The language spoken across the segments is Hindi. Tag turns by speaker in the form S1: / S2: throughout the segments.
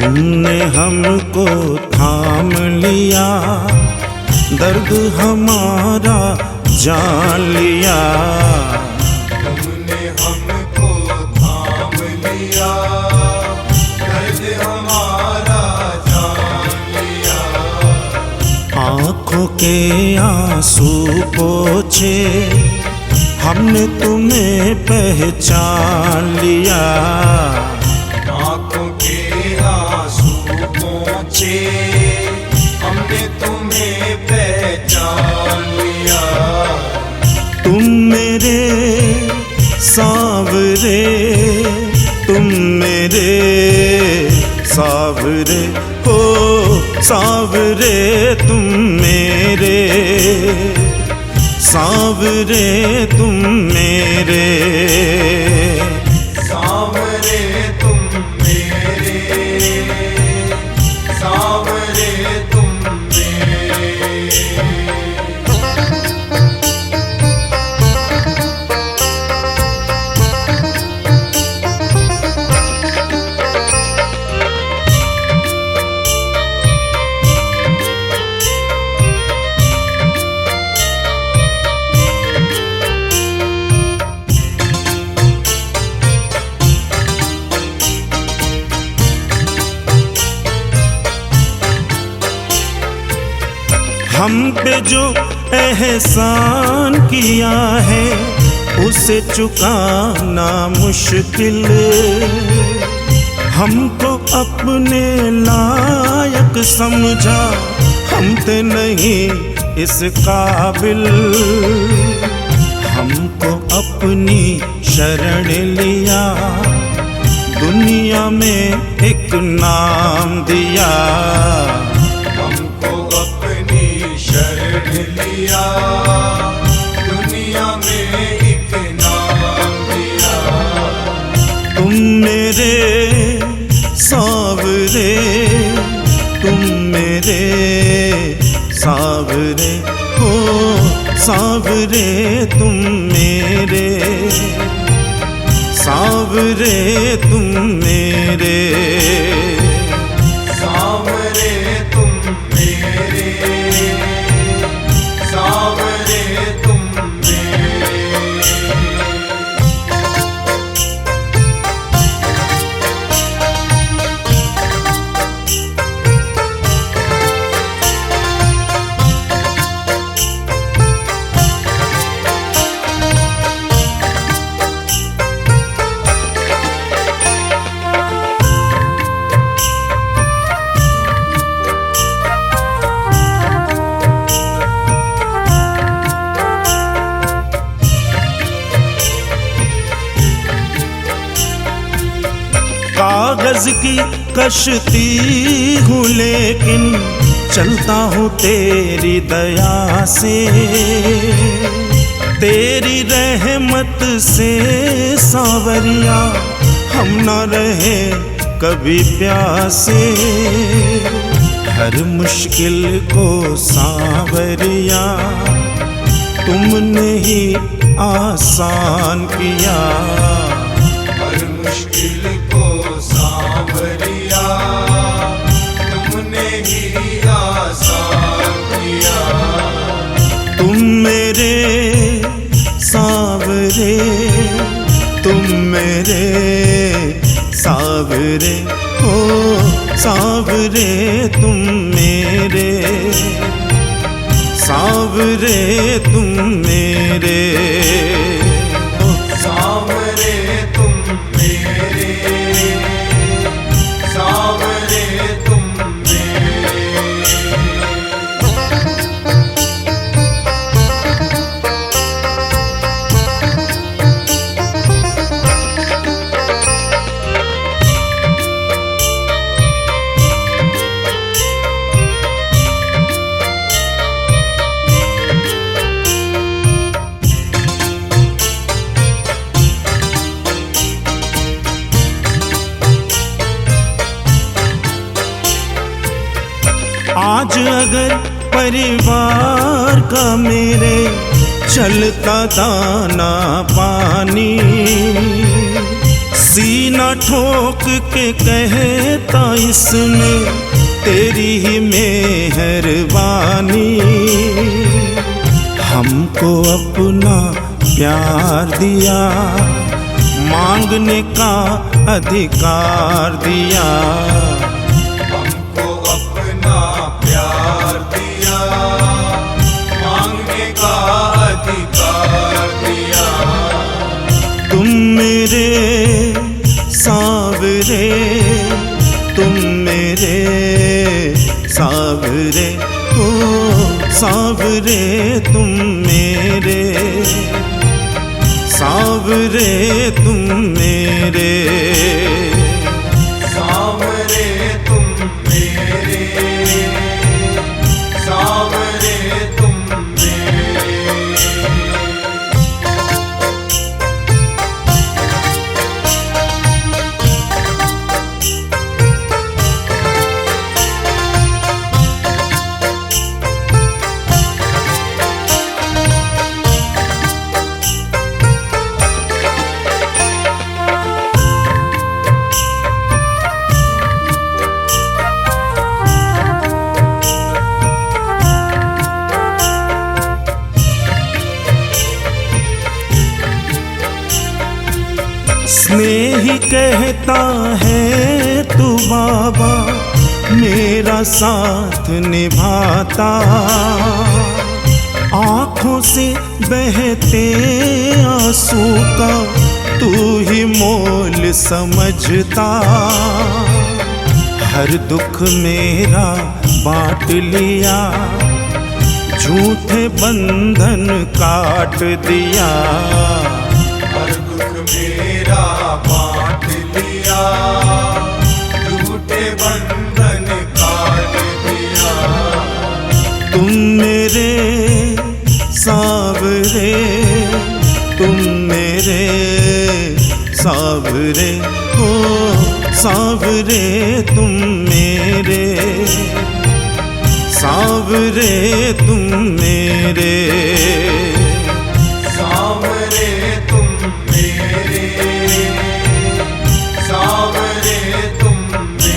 S1: तुमने हमको थाम लिया, दर्द हमारा जान लिया।
S2: तुमने हमको थाम लिया, दर्द हमारा जान लिया।
S1: आँखों के आंसू पोंछे, हमने तुम्हें पहचान लिया।
S2: आँखों के आंसू पोंछे, हमने तुम्हें पहचान लिया।
S1: तुम मेरे सांवरे, तुम मेरे सांवरे हो, सांवरे तुम मेरे, सांवरे तुम मेरे।
S2: सांवरे तुम मेरे, सांवरे तुम मेरे।
S1: हम पे जो एहसान किया है, उसे चुकाना मुश्किल। हमको अपने लायक समझा, हम थे नहीं इस काबिल। हमको अपनी शरण लिया, दुनिया में एक नाम दिया।
S2: हमको अपनी शरण लिया, दुनिया में एक नाम दिया।
S1: तुम मेरे सांवरे, तुम मेरे सांवरे हो, सांवरे तुम मेरे, सांवरे तुम मेरे।
S2: सांवरे तुम मेरे, सांवरे तुम मेरे।
S1: कागज की कश्ती हूँ लेकिन चलता हूँ तेरी दया से। तेरी रहमत से सांवरिया, हम न रहे कभी प्यासे। हर मुश्किल को सांवरिया, तुमने ही आसान किया।
S2: हर मुश्किल को सांवरिया, तुमने ही आसान किया।
S1: तुम मेरे सांवरे, तुम मेरे सांवरे हो, सांवरे तुम मेरे, सांवरे तुम मेरे।
S2: सांवरे तुम मेरे, सांवरे तुम मेरे।
S1: आज अगर परिवार का मेरे चलता दाना पानी, सीने सीना ठोक के कहता इसमें तेरी ही मेहरबानी। हमको अपना प्यार दिया, मांगने का अधिकार दिया।
S2: हमको अपना प्यार दिया, मांगने का अधिकार दिया।
S1: तुम मेरे सावरे, तुम मेरे सावरे, ओ सावरे तुम मेरे, सावरे तुम मेरे,
S2: सावरे तुम मेरे, सावरे तुम मेरे।
S1: स्नेही कहता है तू बाबा मेरा साथ निभाता। आँखों से बहते आंसू का तू ही मोल समझता। हर दुख मेरा बांट लिया, झूठे बंधन काट दिया।
S2: हर दुख मेरा बांट लिया, झूठे बंधन काट दिया।
S1: तुम मेरे सावरे, तुम मेरे सावरे, ओ सावरे तुम मेरे, सावरे तुम मेरे,
S2: सावरे तुम मेरे, सावरे तुम मेरे।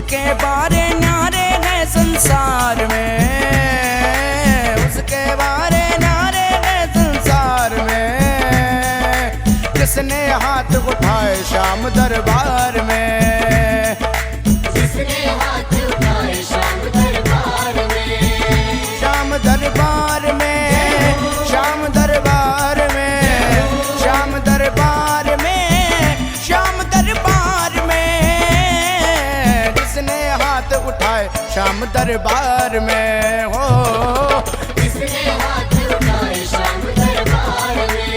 S3: उसके बारे न्यारे हैं संसार में, उसके बारे न्यारे हैं संसार में। जिसने हाथ उठाए श्याम दरबार में,
S4: जिसने हाथ उठाए श्याम दरबार में,
S3: श्याम दरबार में, श्याम दरबार में, श्याम दरबार में, श्याम दरबार में। जिसने हाथ उठाए श्याम दरबार में हो,
S4: जिसने हाथ उठाए श्याम दरबार में।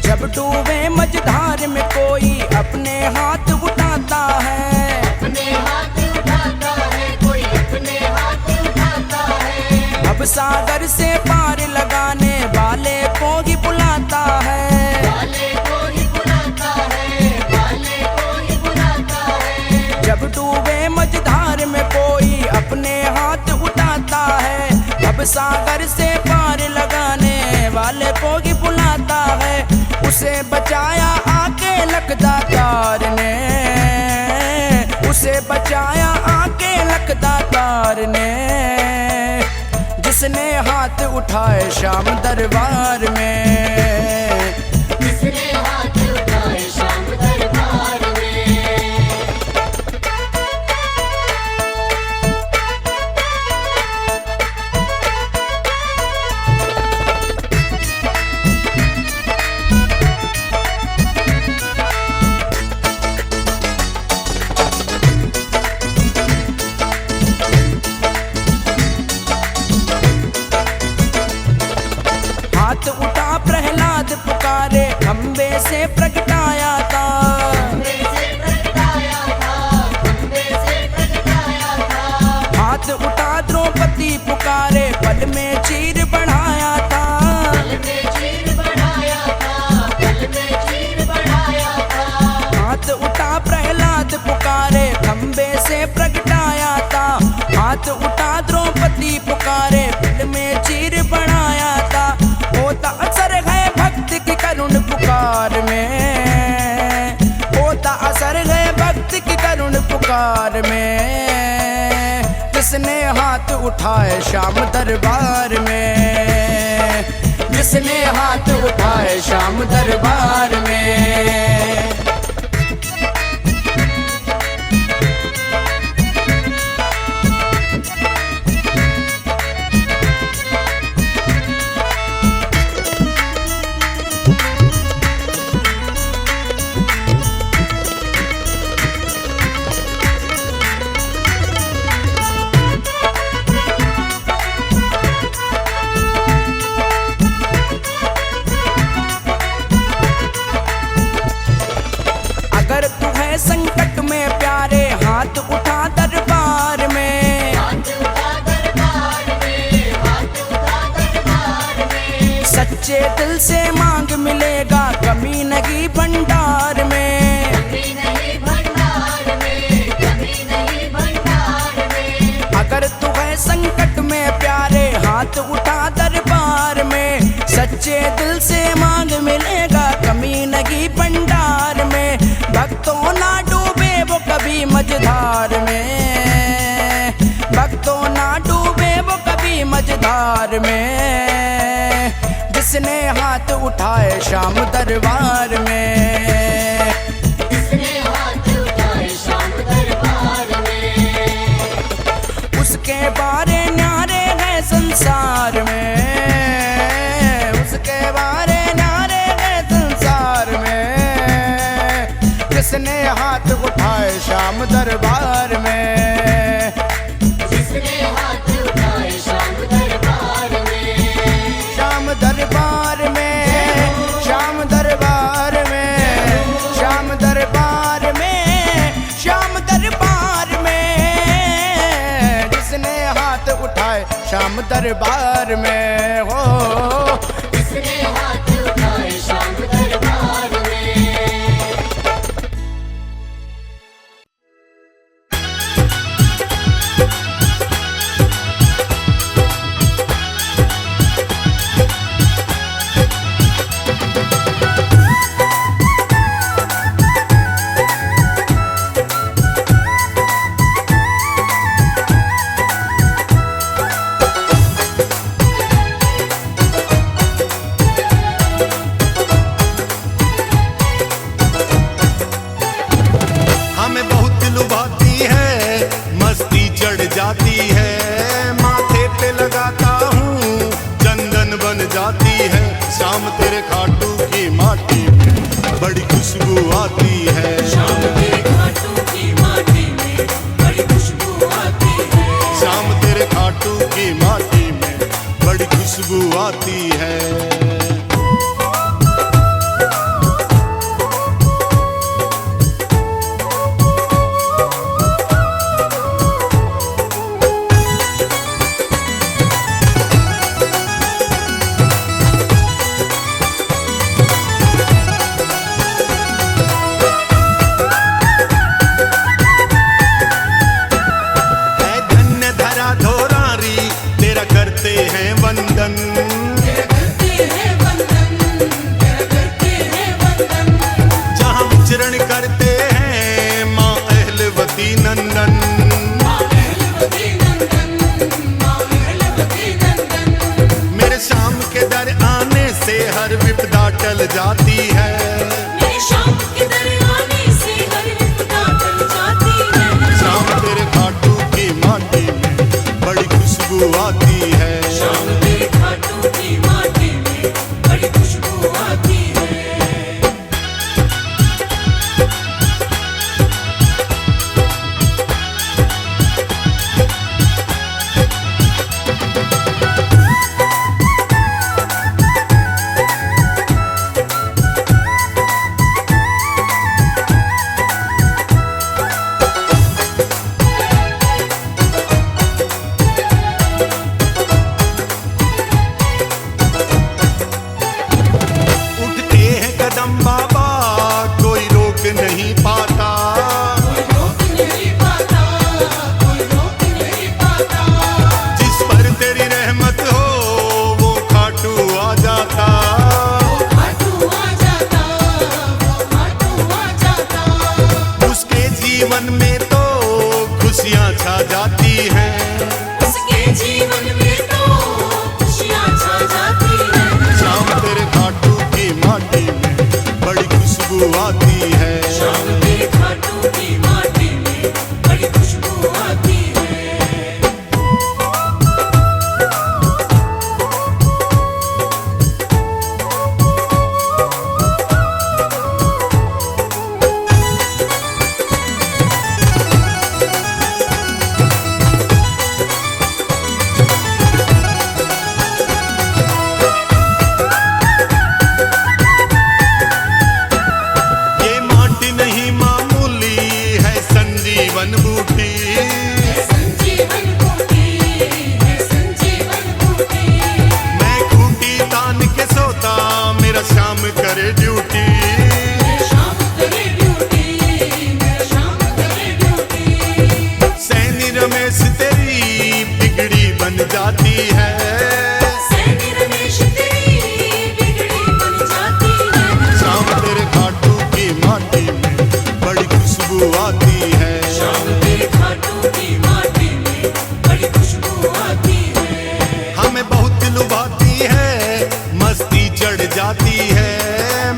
S3: जब डूबे मझधार में कोई अपने हाथ उठाता है,
S4: अपने हाथ उठाता है, कोई अपने हाथ उठाता है।
S3: अब सागर से पार लगाने वाले को ही बुलाता है,
S4: वाले को ही बुलाता है, वाले को ही बुलाता है।
S3: जब डूबे मझधार में कोई अपने हाथ उठाता है, अब सागर से पार लगाने वाले को ही बुलाता है। उसे बचाया आके लखदातार ने, उसे बचाया आके लखदातार ने। जिसने हाथ उठाए श्याम दरबार में,
S4: जिसने हाथ उठाए श्याम दरबार में।
S3: हाथ उठा प्रहलाद पुकारे, खंबे से प्रगटाया था,
S4: खंबे से प्रगटाया था, खंबे से प्रगटाया था।
S3: हाथ उठा द्रौपदी पुकारे, पल में चीर बढ़ाया था,
S4: पल में चीर बढ़ाया था, पल में चीर बढ़ाया था।
S3: हाथ उठा प्रहलाद पुकारे, खंबे से प्रगटाया था। हाथ उठा द्रौपदी पुकारे, पल में चीर बढ़ाया था। होता असर है भक्त की करुण पुकार में, होता असर है भक्त की करुण पुकार में। जिसने हाथ उठाए श्याम दरबार में, जिसने हाथ उठाए श्याम दरबार में। अगर तू है संकट में प्यारे, हाथ उठा दरबार में,
S4: हाथ उठा दरबार में, हाथ उठा दरबार में।
S3: सच्चे दिल से मांग मिलेगा, कमी नहीं भंडार में,
S4: कमी नहीं भंडार में, कमी नहीं भंडार में।
S3: अगर तू है संकट में प्यारे, हाथ उठा दरबार में। सच्चे दिल से मांग मिलेगा, कमी नहीं भंडार में। भक्तों ना डूबे वो कभी मझधार में, भक्तों ना डूबे वो कभी मझधार में। जिसने हाथ उठाए श्याम दरबार में,
S4: जिसने हाथ उठाए श्याम दरबार में।
S3: उसके बारे न्यारे हैं संसार में, उसके बारे न्यारे हैं संसार में। जिसने हाथ उठाए श्याम दरबार में,
S4: जिसने हाथ उठाए श्याम दरबार में।
S3: श्याम दरबार में, श्याम दरबार में, श्याम दरबार में, श्याम दरबार श्याम दरबार में हो।
S4: किसने हाथ उठाए श्याम दरबार में।
S1: हमें बहुत लुभाती है, मस्ती चढ़ जाती है, माथे पे लगाता हूँ चंदन बन जाती है। शाम तेरे खाटू की माटी में बड़ी खुशबू आती है।
S5: शाम तेरे खाटू की माटी में बड़ी खुशबू आती है।
S1: शाम तेरे खाटू की माटी में बड़ी खुशबू आती है। है धन्य धरा धोरारी तेरा करते हैं वंदन।
S5: तेरा करते हैं वंदन, तेरा करते हैं वंदन।
S1: जहाँ विचरण करते हैं माँ अहलवती नंदन।
S5: माँ अहलवती नंदन, माँ अहलवती नंदन।
S1: मेरे शाम के दर आने से हर विपदा टल जाती है।
S5: मेरी शाम के दर आने से हर विपदा टल जाती है।
S1: शाम तेरे खाटू की माटी में बड़ी खुशबू आती है।
S5: शाम तेरे खाटू की माटी में बड़ी खुशबू आती है।
S1: उठते हैं कदम बाबा कोई रोक नहीं पाता।
S5: कोई रोक नहीं पाता, कोई रोक नहीं पाता।
S1: जिस पर तेरी रहमत हो वो खाटू आ जाता।
S5: वो खाटू आ जाता, वो खाटू आ जाता।
S1: उसके जीवन में तो खुशियाँ छा जाती हैं।
S5: उसके जीवन में तो खुशियाँ छा जाती हैं।
S1: शाम तेरे खाटू की माटी में बड़ी खुशबू आती है।
S5: शाम तेरे खाटू की माटी में बड़ी खुशबू आती है।
S1: ये माटी नहीं मामूली है संजीवन बूटी।
S5: संजीवन बूटी है, संजीवन बूटी।
S1: मैं खूंटी तान के सोता मेरा शाम करे ड्यूटी।
S5: मेरा शाम करे ड्यूटी, मेरा शाम करे ड्यूटी।
S1: सैनी रमेश तेरी बिगड़ी बन जाती है।
S5: सैनी रमेश तेरी बिगड़ी बन जाती है।
S1: शाम तेरे खाटू की माटी में बड़ी खुशबू आती है।
S5: शाम तेरे खाटू की माटी में बड़ी खुशबू आती है।
S1: हमें बहुत लुभाती है, मस्ती चढ़ जाती है,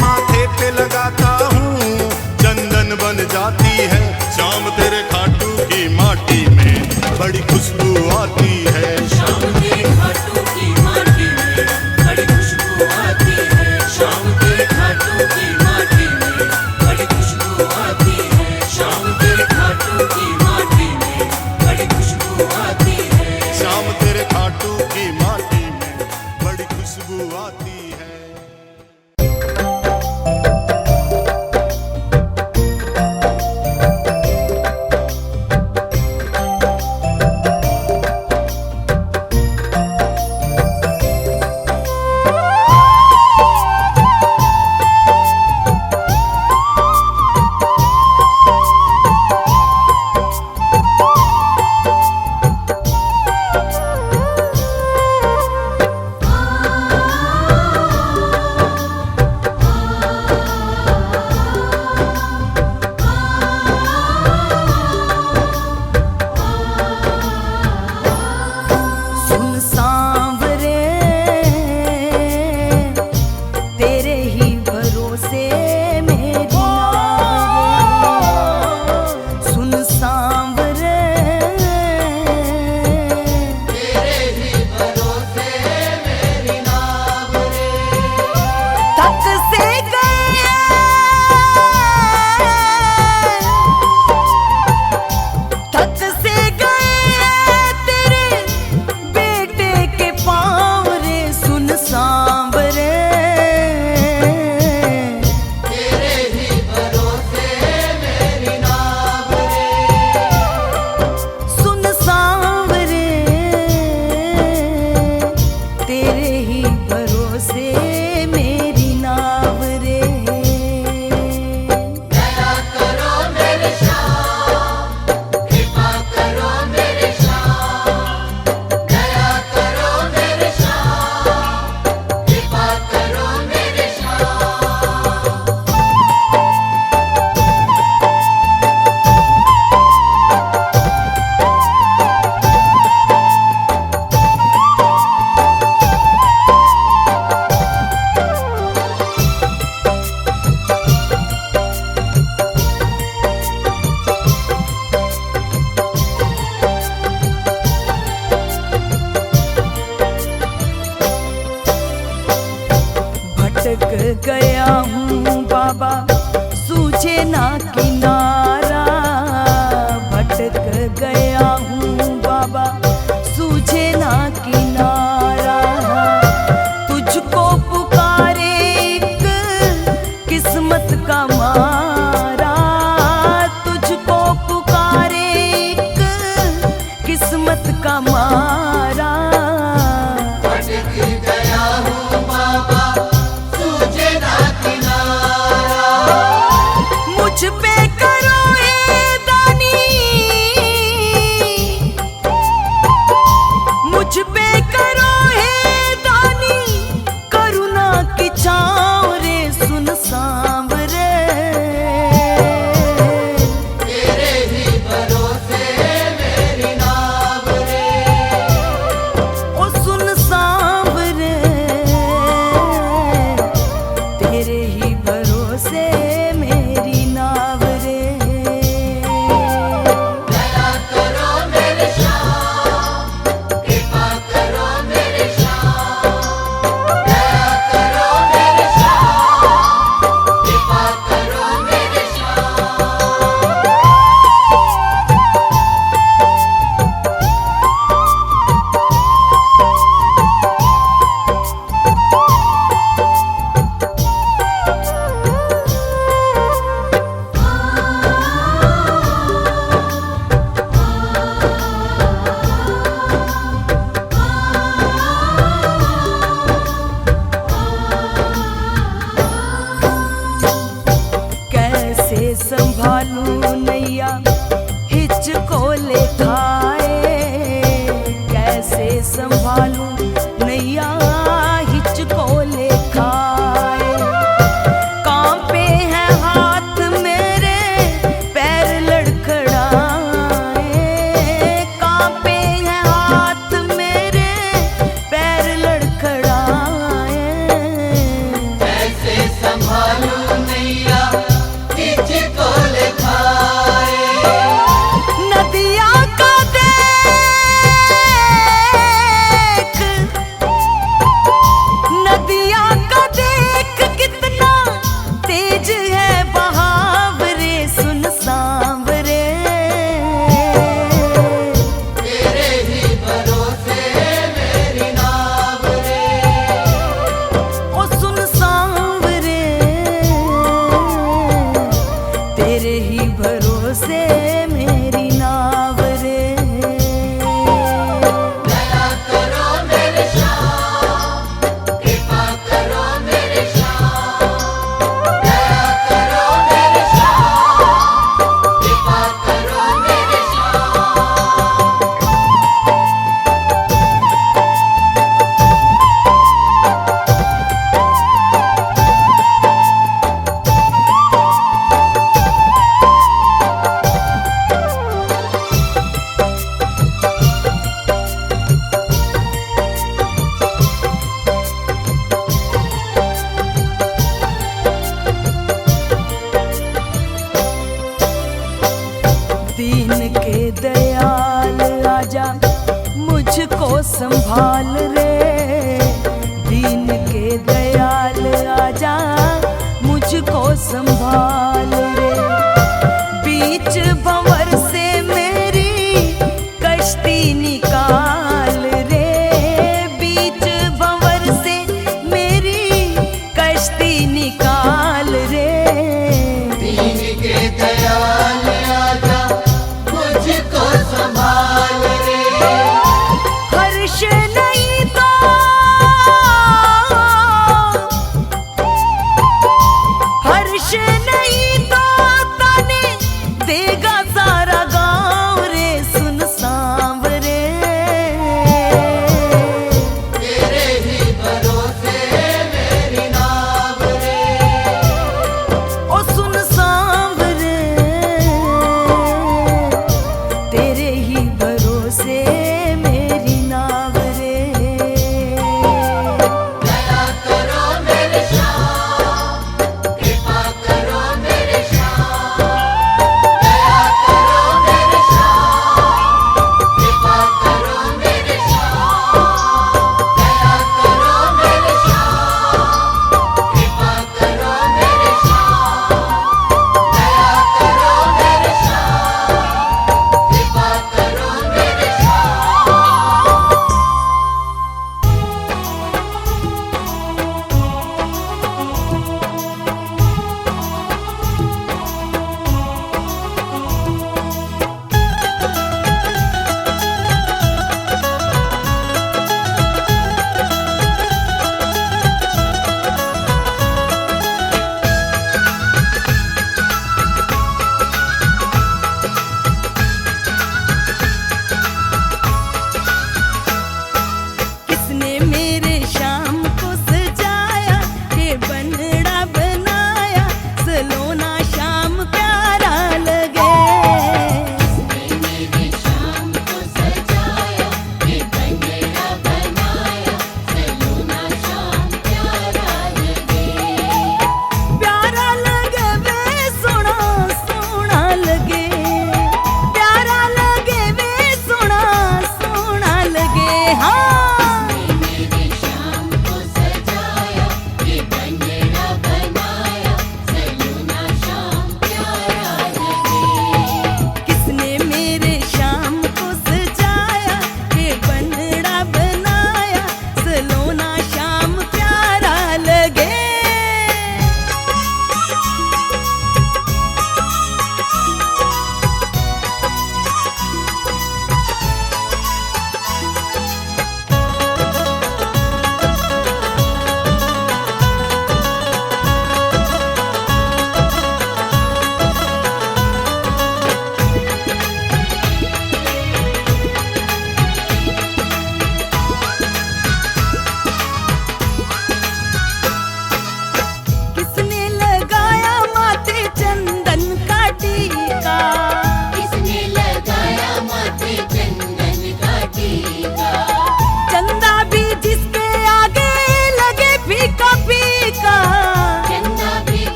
S1: माथे पे लगाता हूँ चंदन बन जाती है। शाम तेरे खाटू की माटी में बड़ी खुशबू आती है।
S5: शाम तेरे खाटू की माटी में बड़ी खुशबू आती है। शाम तेरे खाटू की माटी में बड़ी खुशबू आती है। शाम तेरे खाटू की माटी में बड़ी खुशबू आती है।
S1: शाम तेरे खाटू की माटी में बड़ी खुशबू आती है।
S3: बाबा सूझे ना किनारा, भटक गया हूँ बाबा सूझे ना किनारा। तुझको पुकारे एक किस्मत का मारा, तुझको पुकारे एक किस्मत का मारा।
S2: भटक गया हूँ बाबा सूझे ना किनारा।
S3: मुझ पे करो ए दानी, मुझ पे करो ए दानी, करुणा की छाँव रे सुन सांवरे।
S2: तेरे ही भरोसे मेरी नाव रे।
S3: ओ सुन सांवरे, तेरे ही भरोसे मेरी नाव रे।
S2: दया करो मेरे श्याम, कृपा करो मेरे श्याम। दया करो मेरे श्याम, कृपा करो मेरे श्याम।
S3: कैसे संभालूं नैया हिचको ले खाए, कैसे संभालूं नैया हिचको ले खाए। कांपे हैं हाथ मेरे पैर लड़खड़ाए, कांपे हैं हाथ मेरे पैर लड़खड़ाए।
S2: कैसे संभालूं नैया तुझको लिखाए।
S3: नदिया का देख, नदिया का देख कितना तेज है बहाव रे सुन सांवरे।
S2: तेरे ही भरोसे मेरी नाव रे।
S3: ओ सुन सांवरे, तेरे ही भरोसे मेरी नाव रे।
S2: दया करो मेरे श्याम, कृपा करो मेरे श्याम। दया करो मेरे श्याम, कृपा करो मेरे श्याम।
S3: दीन के दयाल आजा मुझको संभाल रे, दीन के दयाल आजा मुझको संभाल रे। बीच भंवर से मेरी कश्ती निकाल रे, बीच भंवर से मेरी कश्ती निकाल रे।
S2: दीन के दयाल आजा मुझको संभाल